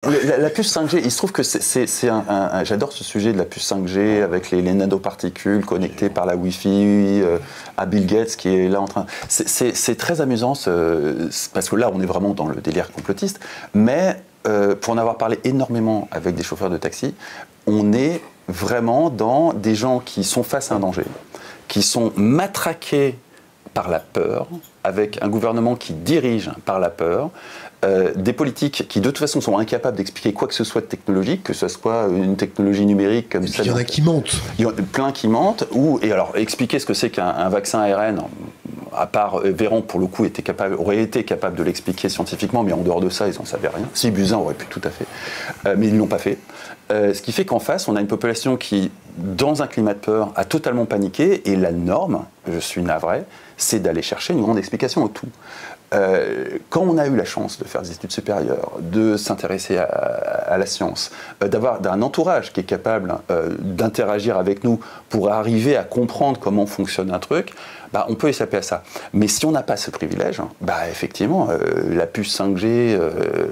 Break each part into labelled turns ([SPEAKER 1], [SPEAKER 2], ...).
[SPEAKER 1] La puce 5G, il se trouve que j'adore ce sujet de la puce 5G avec les nanoparticules connectées par la Wi-Fi à Bill Gates qui est là en train. C'est très amusant parce que là on est vraiment dans le délire complotiste, mais pour en avoir parlé énormément avec des chauffeurs de taxi, on est vraiment dans des gens qui sont face à un danger, qui sont matraqués par la peur, avec un gouvernement qui dirige par la peur, des politiques qui de toute façon sont incapables d'expliquer quoi que ce soit de technologique, que ce soit une technologie numérique comme ça.
[SPEAKER 2] Il y en a qui mentent.
[SPEAKER 1] Il y en a plein qui mentent. Et alors expliquer ce que c'est qu'un vaccin ARN, à part Véran pour le coup aurait été capable de l'expliquer scientifiquement, mais en dehors de ça ils n'en savaient rien. Si Buzyn aurait pu tout à fait, mais ils ne l'ont pas fait. Ce qui fait qu'en face on a une population qui, dans un climat de peur, a totalement paniqué, et la norme, je suis navré, c'est d'aller chercher une grande explication au tout. Quand on a eu la chance de faire des études supérieures, de s'intéresser à la science, d'avoir un entourage qui est capable d'interagir avec nous pour arriver à comprendre comment fonctionne un truc, bah, on peut échapper à ça. Mais si on n'a pas ce privilège, bah, effectivement, la puce 5G,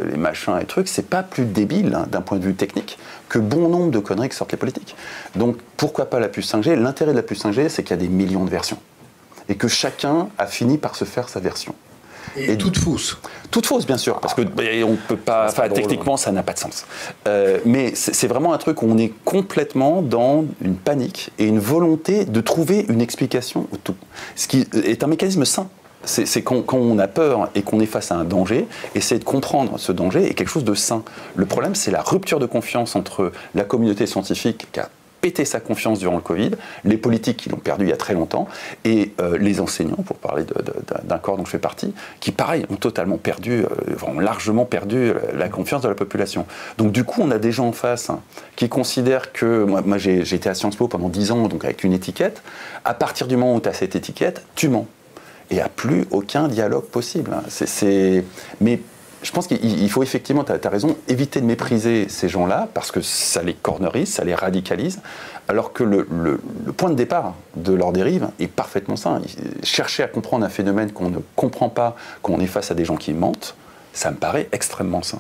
[SPEAKER 1] les machins et trucs, c'est pas plus débile d'un point de vue technique que bon nombre de conneries que sortent les politiques. Donc pourquoi pas la puce 5G? L'intérêt de la puce 5G, c'est qu'il y a des millions de versions. Et que chacun a fini par se faire sa version.
[SPEAKER 2] Et toute fausse.
[SPEAKER 1] Toute fausse, bien sûr, parce que on peut pas. Techniquement, ça n'a pas de sens. Mais c'est vraiment un truc où on est complètement dans une panique et une volonté de trouver une explication au tout. Ce qui est un mécanisme sain. C'est quand on a peur et qu'on est face à un danger, essayer de comprendre ce danger est quelque chose de sain. Le problème, c'est la rupture de confiance entre la communauté scientifique qui a pété sa confiance durant le Covid, les politiques qui l'ont perdu il y a très longtemps, et les enseignants, pour parler d'un corps dont je fais partie, qui, pareil, ont totalement perdu, ont largement perdu la confiance de la population. Donc du coup, on a des gens en face qui considèrent que... Moi j'ai été à Sciences Po pendant 10 ans, donc avec une étiquette. À partir du moment où tu as cette étiquette, tu mens. Et il n'y a plus aucun dialogue possible. Mais je pense qu'il faut effectivement, tu as raison, éviter de mépriser ces gens-là, parce que ça les cornerise, ça les radicalise, alors que le point de départ de leur dérive est parfaitement sain. Chercher à comprendre un phénomène qu'on ne comprend pas, quand on est face à des gens qui mentent, ça me paraît extrêmement sain.